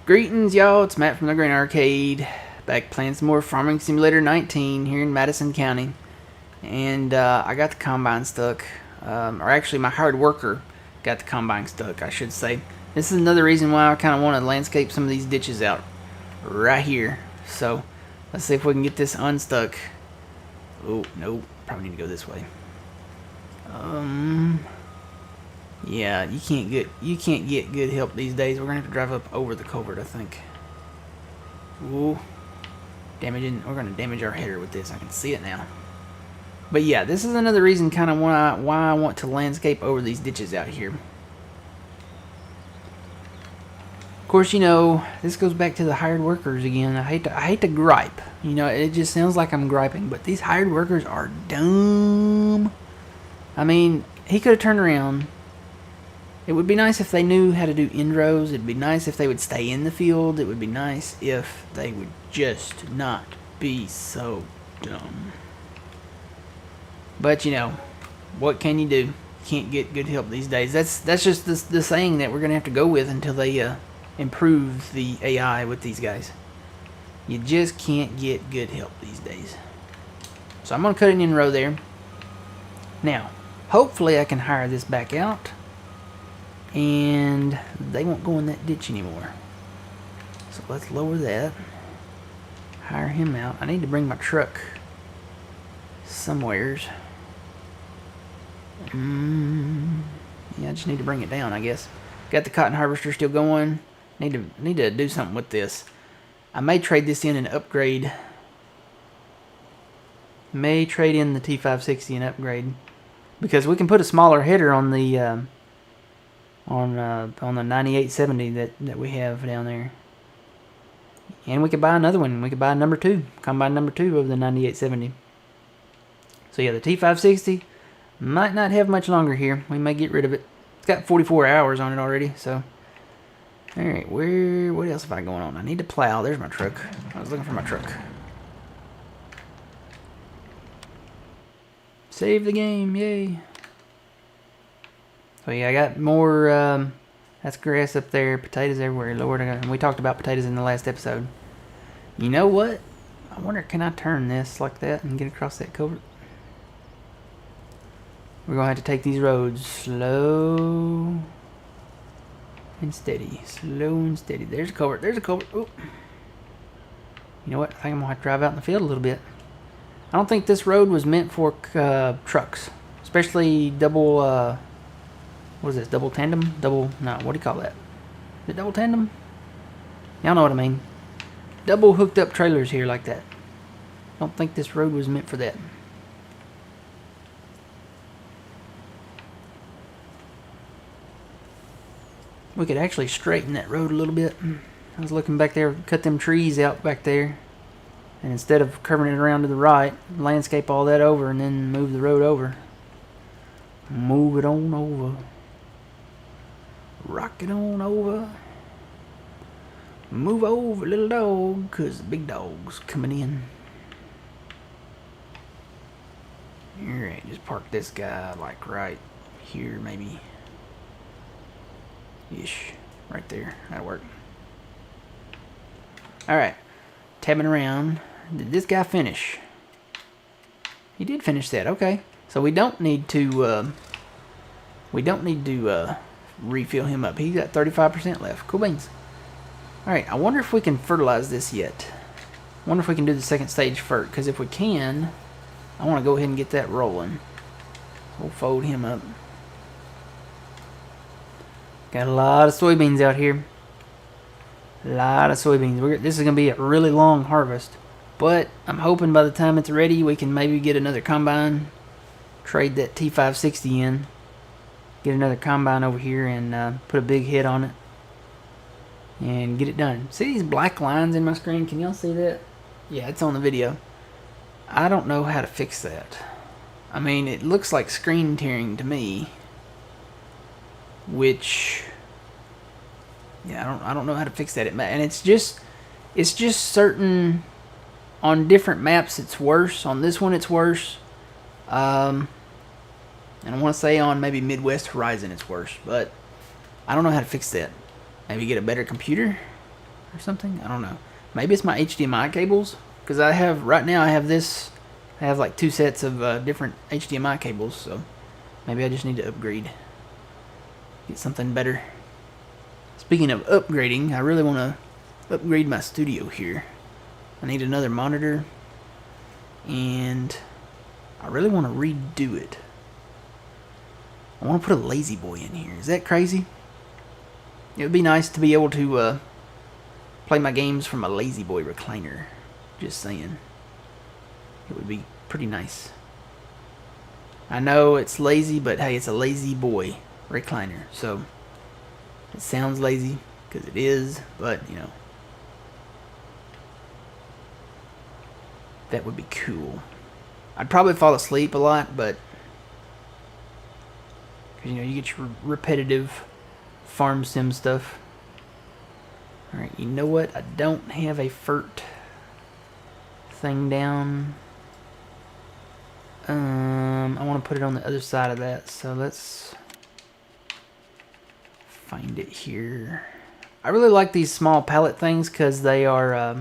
Greetings, y'all. It's Matt from the Green Arcade. Back playing some more Farming Simulator 19 here in Madison County. And I got the combine stuck. Or actually, my hired worker got the combine stuck, I should say. This is another reason why I kind of want to landscape some of these ditches out right here. So, let's see if we can get this unstuck. Oh, no. Probably need to go this way. Yeah, you can't get good help these days. We're gonna have to drive up over the culvert, I think. Ooh, we're gonna damage our header with this. I can see it now. But yeah, this is another reason, kind of why I want to landscape over these ditches out here. Of course, you know, this goes back to the hired workers again. I hate to gripe. You know, it just sounds like I'm griping, but these hired workers are dumb. I mean, he could have turned around. It would be nice if they knew how to do end rows. It'd be nice if they would stay in the field. It would be nice if they would just not be so dumb. But, you know, what can you do? Can't get good help these days. That's just the saying that we're going to have to go with until they improve the AI with these guys. You just can't get good help these days. So I'm going to cut an end row there. Now, hopefully I can hire this back out. And they won't go in that ditch anymore. So let's lower that. Hire him out. I need to bring my truck somewheres. Yeah, I just need to bring it down, I guess. Got the cotton harvester still going. Need to do something with this. I may trade this in and upgrade. May trade in the T560 and upgrade, because we can put a smaller header on the on the 9870 that we have down there. And we could buy another one. We could buy number 2. Combine number 2 of the 9870. So yeah, the T560 might not have much longer here. We may get rid of it. It's got 44 hours on it already, so. Alright, what else have I going on? I need to plow. There's my truck. I was looking for my truck. Save the game, yay. So yeah, I got more, that's grass up there, potatoes everywhere, Lord, and we talked about potatoes in the last episode. You know what? I wonder, can I turn this like that and get across that culvert? We're going to have to take these roads slow and steady. Slow and steady. There's a culvert, there's a culvert. Ooh. You know what? I think I'm going to have to drive out in the field a little bit. I don't think this road was meant for trucks, especially double, what is this? Double tandem? No, what do you call that? Is it double tandem? Y'all know what I mean. Double hooked up trailers here like that. Don't think this road was meant for that. We could actually straighten that road a little bit. I was looking back there, cut them trees out back there. And instead of curving it around to the right, landscape all that over and then move the road over. Move it on over. Rock it on over. Move over, little dog, cause the big dog's coming in. Alright, just park this guy like right here, maybe. Ish. Right there. That'll work. Alright. Tabbing around. Did this guy finish? He did finish that. Okay. So we don't need to refill him up. He's got 35% left. Cool beans. Alright, I wonder if we can fertilize this yet. I wonder if we can do the second stage fert, because if we can, I want to go ahead and get that rolling. We'll fold him up. Got a lot of soybeans out here. A lot of soybeans. This is going to be a really long harvest. But I'm hoping by the time it's ready, we can maybe get another combine. Trade that T560 in. Get another combine over here and put a big head on it. And get it done. See these black lines in my screen? Can y'all see that? Yeah, it's on the video. I don't know how to fix that. I mean, it looks like screen tearing to me. Which, yeah, I don't know how to fix that. And it's just certain, on different maps it's worse. On this one it's worse. And I want to say on maybe Midwest Horizon it's worse. But I don't know how to fix that. Maybe get a better computer? or something. I don't know. Maybe it's my HDMI cables, because I have right now I have like 2 sets of different HDMI cables, so maybe I just need to upgrade, get something better. Speaking of upgrading, I really want to upgrade my studio here. I need another monitor, and I really want to redo it. I want to put a lazy boy in here. Is that crazy? It would be nice to be able to play my games from a lazy boy recliner. Just saying. It would be pretty nice. I know it's lazy, but hey, it's a lazy boy recliner. So, it sounds lazy, because it is, but, you know. That would be cool. I'd probably fall asleep a lot, but you know, you get your repetitive farm sim stuff. Alright, you know what? I don't have a FERT thing down. I want to put it on the other side of that, so let's find it here. I really like these small pallet things because they are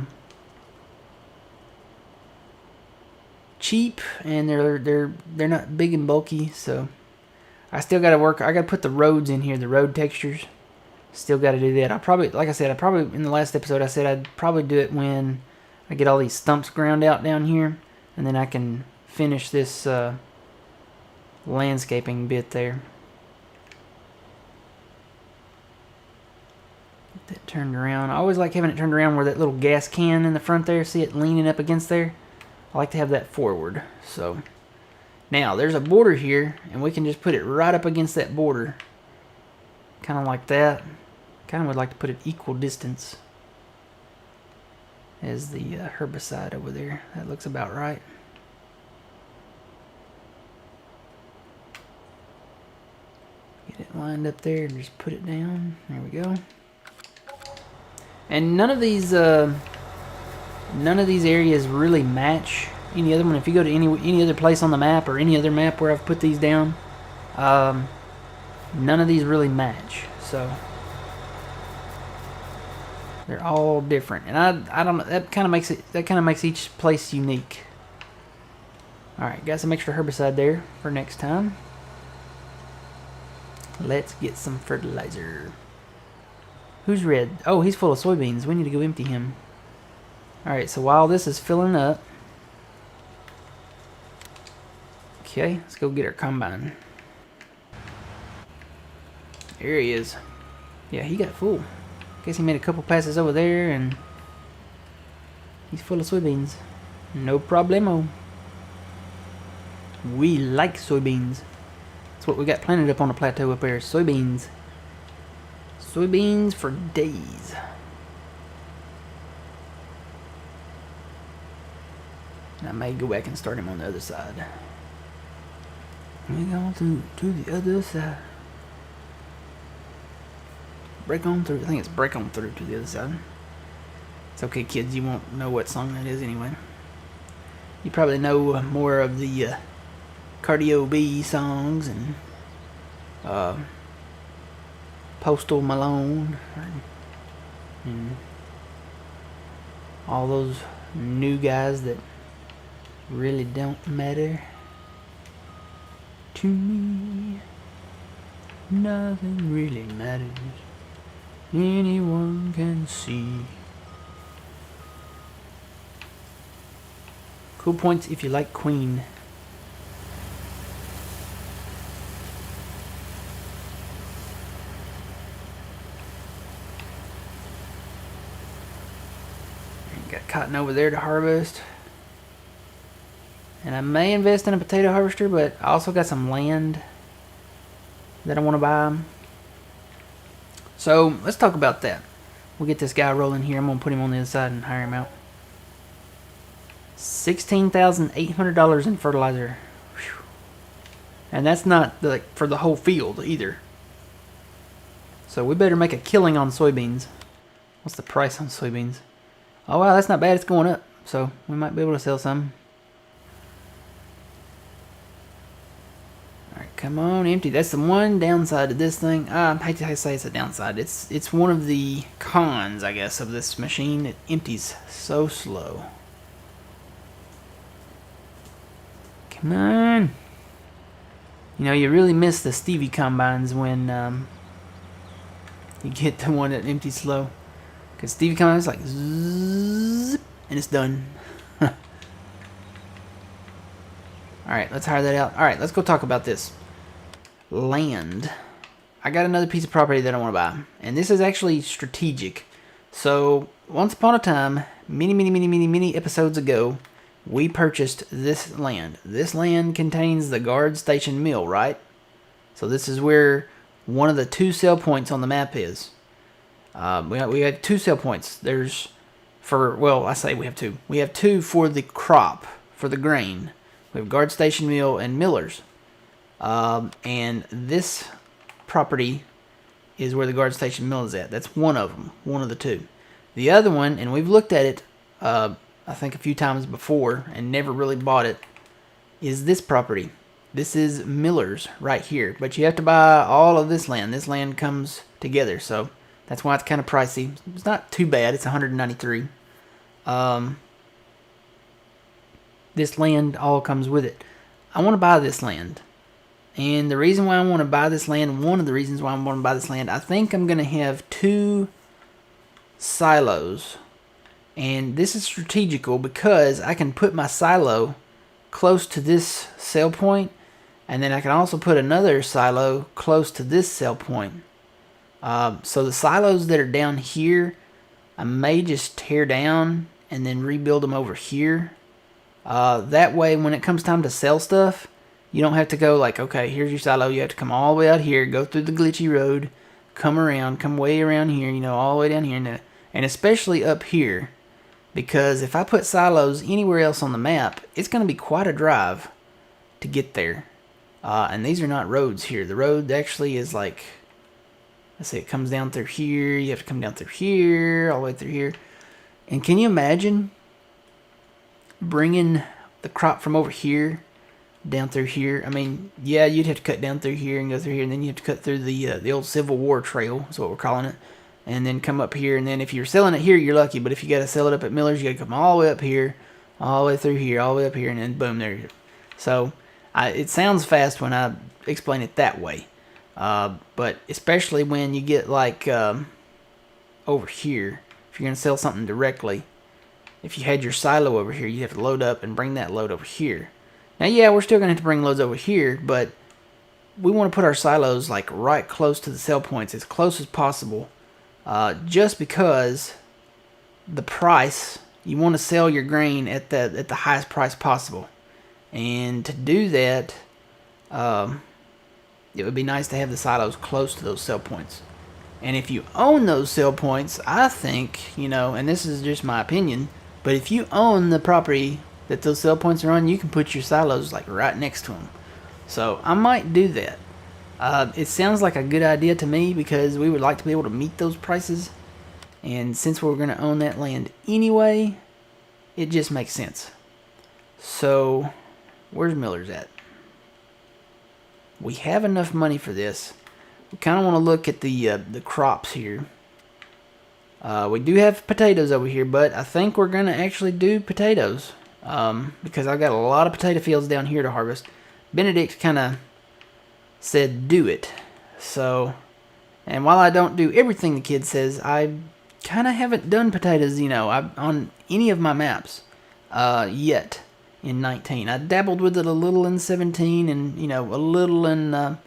cheap, and they're not big and bulky. So I still got to work. I got to put the roads in here, the road textures. Still got to do that. I probably, like I said, in the last episode I said I'd probably do it when I get all these stumps ground out down here, and then I can finish this landscaping bit there. Get that turned around. I always like having it turned around where that little gas can in the front there, see it leaning up against there? I like to have that forward. So now there's a border here, and we can just put it right up against that border. Kind of like that. Kind of would like to put it equal distance as the herbicide over there. That looks about right. Get it lined up there and just put it down. There we go. And none of these areas really match any other one. If you go to any other place on the map, or any other map where I've put these down, none of these really match. So they're all different, and I don't know. That kind of makes each place unique. All right, got some extra herbicide there for next time. Let's get some fertilizer. Who's red? Oh, he's full of soybeans. We need to go empty him. Alright, so while this is filling up, okay, let's go get our combine. There he is. Yeah, he got full. Guess he made a couple passes over there, and he's full of soybeans. No problemo. We like soybeans. That's what we got planted up on the plateau up there. Soybeans. Soybeans for days. And I may go back and start him on the other side. We go to the other side. Break on through. I think it's break on through to the other side. It's okay, kids. You won't know what song that is anyway. You probably know more of the Cardio B songs and Postal Malone and all those new guys that really don't matter to me. Nothing really matters. Anyone can see. Cool points if you like Queen. Got cotton over there to harvest. And I may invest in a potato harvester, but I also got some land that I want to buy. So let's talk about that. We'll get this guy rolling here. I'm going to put him on the other side and hire him out. $16,800 in fertilizer. Whew. And that's not like for the whole field either. So we better make a killing on soybeans. What's the price on soybeans? Oh wow, that's not bad. It's going up. So we might be able to sell some. Alright, Come on, empty. That's the one downside to this thing. I hate to say it's a downside. It's one of the cons, I guess, of this machine. It empties so slow. Come on. You know, you really miss the Stevie combines when you get the one that empties slow. Because Stevie combines like zzz, and it's done. Alright, let's hire that out. Alright, let's go talk about this. Land. I got another piece of property that I want to buy. And this is actually strategic. So, once upon a time, many episodes ago, we purchased this land. This land contains the guard station mill, right? So this is where one of the 2 sell points on the map is. We had 2 sell points. There's I say we have 2. We have 2 for the crop, for the grain. We have guard station mill and millers. And this property is where the guard station mill is at. That's one of them, one of the 2. The other one, and we've looked at it, I think a few times before and never really bought it, is this property. This is Miller's right here, but you have to buy all of this land. This land comes together, so that's why it's kind of pricey. It's not too bad. It's 193. This land all comes with it. I want to buy this land, and the reason why I want to buy this land, one of the reasons why I want to buy this land, I think I'm going to have 2 silos. And this is strategical because I can put my silo close to this sell point, and then I can also put another silo close to this sell point. So the silos that are down here, I may just tear down and then rebuild them over here. That way, when it comes time to sell stuff, you don't have to go like, okay, here's your silo. You have to come all the way out here, go through the glitchy road, come around, come way around here, you know, all the way down here. And especially up here. Because if I put silos anywhere else on the map, it's going to be quite a drive to get there. And these are not roads here. The road actually is like, let's say it comes down through here. You have to come down through here, all the way through here. And can you imagine bringing the crop from over here down through here? I mean, yeah, you'd have to cut down through here and go through here. And then you have to cut through the old Civil War trail, is what we're calling it. And then come up here, and then if you're selling it here, you're lucky. But if you got to sell it up at Miller's, you got to come all the way up here, all the way through here, all the way up here, and then boom, there you go. So it sounds fast when I explain it that way. But especially when you get like over here, if you're going to sell something directly, if you had your silo over here, you'd have to load up and bring that load over here. Now, yeah, we're still going to have to bring loads over here, but we want to put our silos like right close to the sell points, as close as possible. Just because the price, you want to sell your grain at the highest price possible. And to do that, it would be nice to have the silos close to those sell points. And if you own those sell points, I think, you know, and this is just my opinion, but if you own the property that those sell points are on, you can put your silos like right next to them. So I might do that. It sounds like a good idea to me because we would like to be able to meet those prices. And since we're going to own that land anyway, it just makes sense. So, where's Miller's at? We have enough money for this. We kind of want to look at the crops here. We do have potatoes over here, but I think we're going to actually do potatoes. Because I've got a lot of potato fields down here to harvest. Benedict kind of said do it. So, and while I don't do everything the kid says, I kind of haven't done potatoes, you know, on any of my maps yet in 19. I dabbled with it a little in 17 and, you know, a little in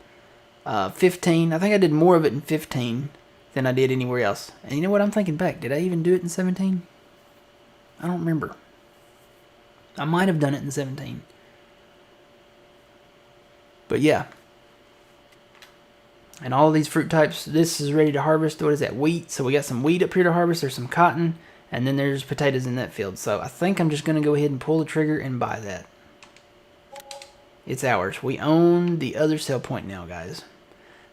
15. I think I did more of it in 15 than I did anywhere else. And you know what, I'm thinking back, did I even do it in 17? I don't remember. I might have done it in 17. But yeah. And all of these fruit types, this is ready to harvest. What is that? Wheat. So we got some wheat up here to harvest. There's some cotton. And then there's potatoes in that field. So I think I'm just going to go ahead and pull the trigger and buy that. It's ours. We own the other sell point now, guys.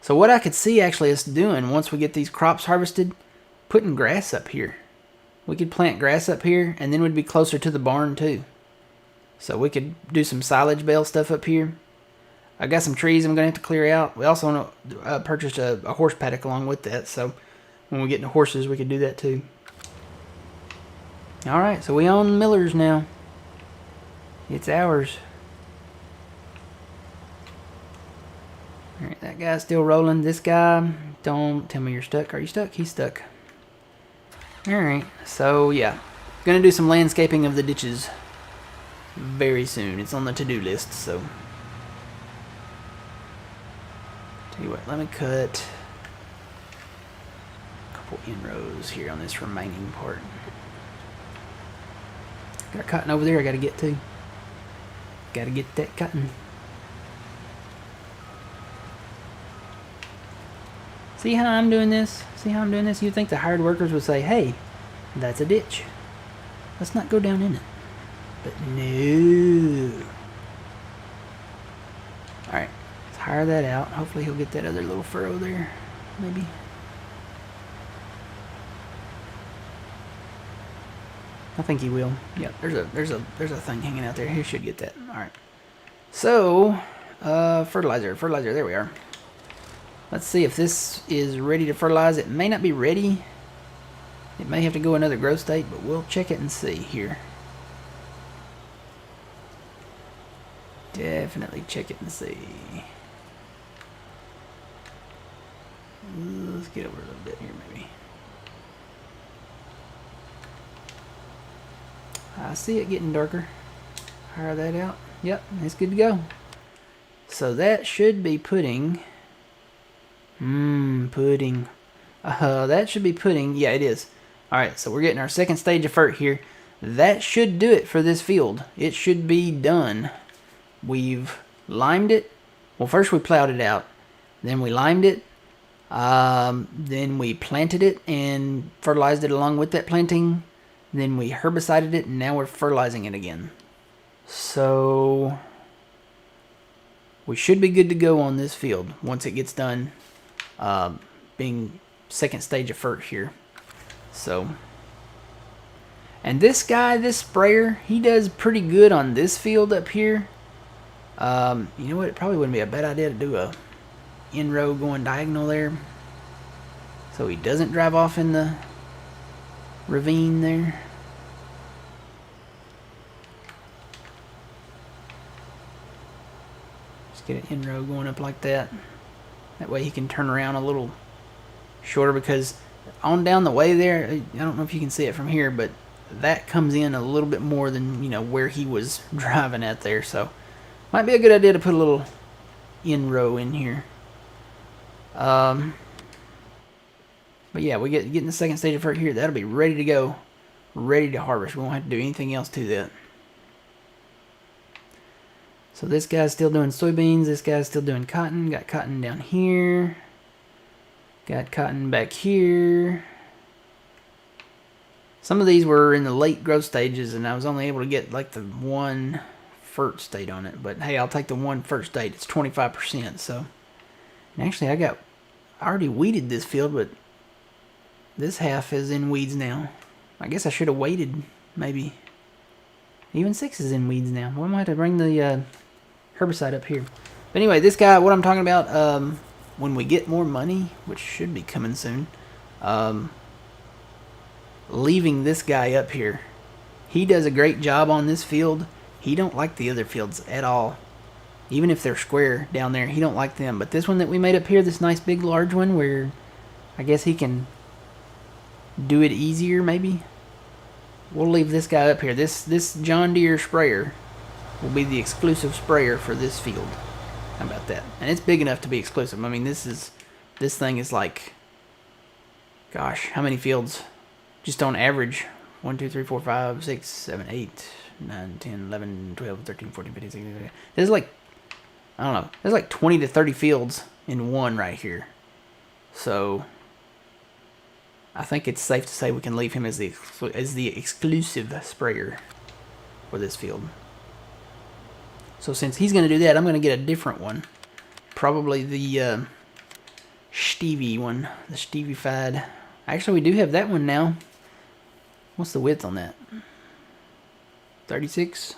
So what I could see actually us doing once we get these crops harvested, putting grass up here. We could plant grass up here and then we'd be closer to the barn too. So we could do some silage bale stuff up here. I got some trees I'm going to have to clear out. We also purchased a horse paddock along with that, so when we get into horses, we could do that too. Alright, so we own Miller's now. It's ours. Alright, that guy's still rolling. This guy, don't tell me you're stuck. Are you stuck? He's stuck. Alright, so yeah. Gonna do some landscaping of the ditches very soon. It's on the to-do list, so. Tell you what, let me cut a couple inrows here on this remaining part. Got cotton over there I gotta get to. Gotta get that cotton. See how I'm doing this? See how I'm doing this? You'd think the hired workers would say, hey, that's a ditch. Let's not go down in it. But no. Alright, let's hire that out. Hopefully he'll get that other little furrow there. Maybe. I think he will. Yep, there's a thing hanging out there. He should get that. Alright. So, fertilizer, there we are. Let's see if this is ready to fertilize. It may not be ready. It may have to go another growth state, but we'll check it and see here. Definitely check it and see. Let's get over a little bit here maybe. I see it getting darker. Hire that out. Yep, it's good to go. So that should be pudding. Pudding. That should be pudding. Yeah, it is. Alright, so we're getting our second stage of fert here. That should do it for this field. It should be done. We've limed it. Well, first we plowed it out. Then we limed it. Then we planted it and fertilized it along with that planting. Then we herbicided it, and now we're fertilizing it again. So we should be good to go on this field once it gets done being second stage of fert here. So, and this guy, this sprayer, he does pretty good on this field up here. You know what? It probably wouldn't be a bad idea to do a in-row going diagonal there, so he doesn't drive off in the ravine there. Just get an in-row going up like that. That way he can turn around a little shorter, because on down the way there, I don't know if you can see it from here, but that comes in a little bit more than, you know, where he was driving at there. So might be a good idea to put a little in-row in here. But yeah, we get in the second stage of fert here. That'll be ready to go, ready to harvest. We won't have to do anything else to that. So this guy's still doing soybeans. This guy's still doing cotton. Got cotton down here. Got cotton back here. Some of these were in the late growth stages, and I was only able to get like the one fert state on it. But hey, I'll take the one fert state. It's 25%. So, and actually, I already weeded this field, but this half is in weeds now. I guess I should have waited, maybe. Even 6 is in weeds now. Well, I might have to bring the herbicide up here. But anyway, this guy, what I'm talking about, when we get more money, which should be coming soon, leaving this guy up here. He does a great job on this field. He don't like the other fields at all. Even if they're square down there, he don't like them. But this one that we made up here, this nice big large one, where I guess he can do it easier maybe. We'll leave this guy up here. This John Deere sprayer will be the exclusive sprayer for this field. How about that? And it's big enough to be exclusive. I mean, this thing is like, gosh, how many fields? Just on average, 1, 2, 3, 4, 5, 6, 7, 8, 9, 10, 11, 12, 13, 14, 15, 16, 17. There's like, I don't know, there's like 20 to 30 fields in one right here. So I think it's safe to say we can leave him as the exclusive sprayer for this field. So since he's going to do that, I'm going to get a different one. Probably the Stevie one, the Stevie-fied. Actually, we do have that one now. What's the width on that? 36?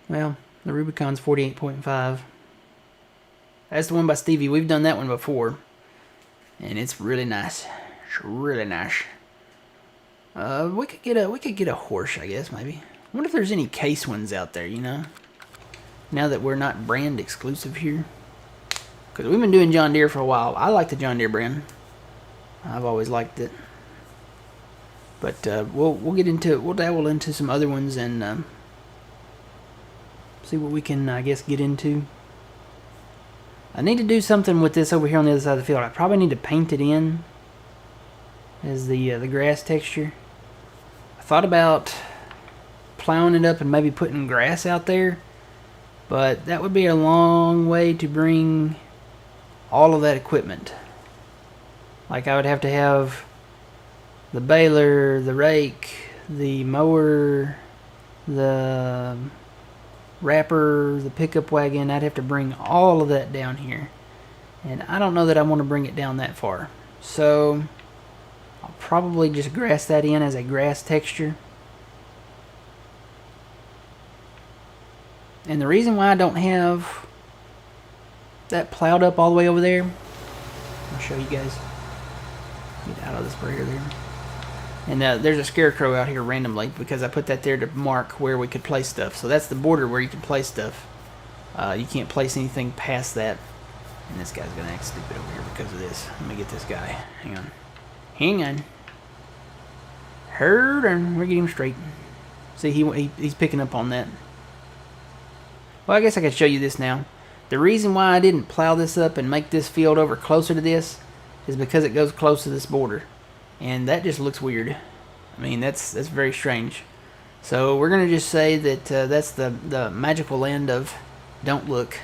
Well, the Rubicon's 48.5. That's the one by Stevie. We've done that one before. And it's really nice. It's really nice. We could get a horse, I guess, maybe. I wonder if there's any case ones out there, you know? Now that we're not brand exclusive here. Because we've been doing John Deere for a while. I like the John Deere brand. I've always liked it. But we'll get into it. We'll dabble into some other ones and see what we can, I guess, get into. I need to do something with this over here on the other side of the field. I probably need to paint it in as the grass texture. I thought about plowing it up and maybe putting grass out there, but that would be a long way to bring all of that equipment. Like I would have to have the baler, the rake, the mower, the wrapper, the pickup wagon. I'd have to bring all of that down here, and I don't know that I want to bring it down that far, so I'll probably just grass that in as a grass texture. And the reason why I don't have that plowed up all the way over there, I'll show you guys. Get out of this barrier there. And there's a scarecrow out here randomly because I put that there to mark where we could place stuff. So that's the border where you can place stuff. You can't place anything past that. And this guy's gonna act stupid over here because of this. Let me get this guy. Hang on. Hang on. Hold on. We're getting him straight. See, he's picking up on that. Well, I guess I could show you this now. The reason why I didn't plow this up and make this field over closer to this is because it goes close to this border. And that just looks weird. I mean, that's very strange. So we're gonna just say that that's the magical land of don't look,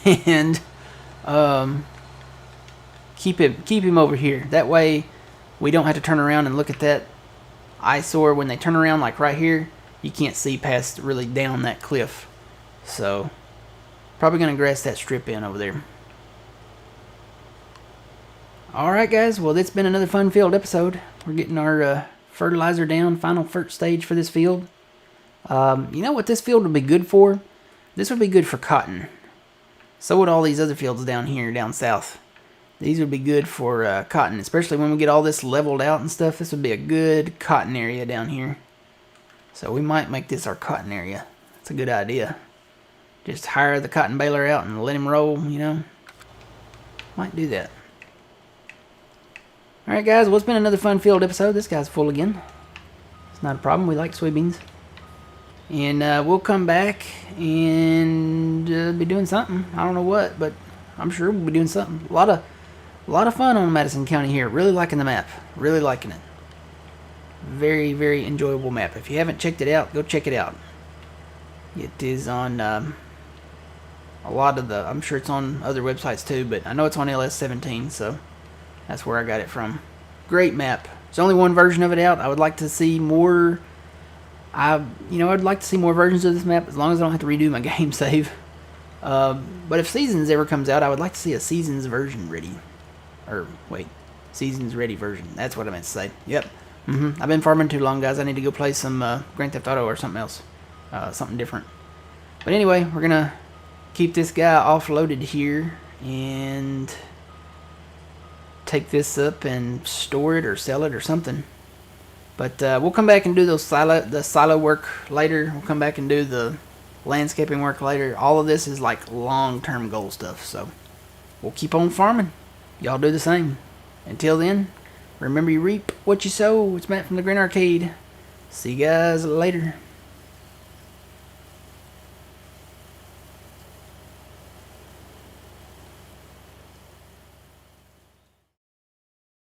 and keep him over here. That way, we don't have to turn around and look at that eyesore. When they turn around, like right here, you can't see past really down that cliff. So probably gonna grass that strip in over there. Alright guys, well it's been another fun field episode. We're getting our fertilizer down, final fert stage for this field. You know what this field would be good for? This would be good for cotton. So would all these other fields down here, down south. These would be good for cotton, especially when we get all this leveled out and stuff. This would be a good cotton area down here. So we might make this our cotton area. That's a good idea. Just hire the cotton baler out and let him roll, you know. Might do that. Alright guys, well it's been another fun field episode. This guy's full again. It's not a problem, we like soybeans. And we'll come back and be doing something. I don't know what, but I'm sure we'll be doing something. A lot of fun on Madison County here. Really liking the map. Really liking it. Very, very enjoyable map. If you haven't checked it out, go check it out. It is on a lot of the, I'm sure it's on other websites too, but I know it's on LS17, so that's where I got it from. Great map. There's only one version of it out. I would like to see more. I'd like to see more versions of this map as long as I don't have to redo my game save. But if Seasons ever comes out, I would like to see a Seasons version ready. Or wait, Seasons ready version. That's what I meant to say. Yep. I've been farming too long, guys. I need to go play some Grand Theft Auto or something else, something different. But anyway, we're gonna keep this guy offloaded here and take this up and store it or sell it or something. But we'll come back and do the silo work later. We'll come back and do the landscaping work later. All of this is like long-term goal stuff, so we'll keep on farming. Y'all do the same. Until then, remember you reap what you sow. It's Matt from the Green Arcade. See you guys later.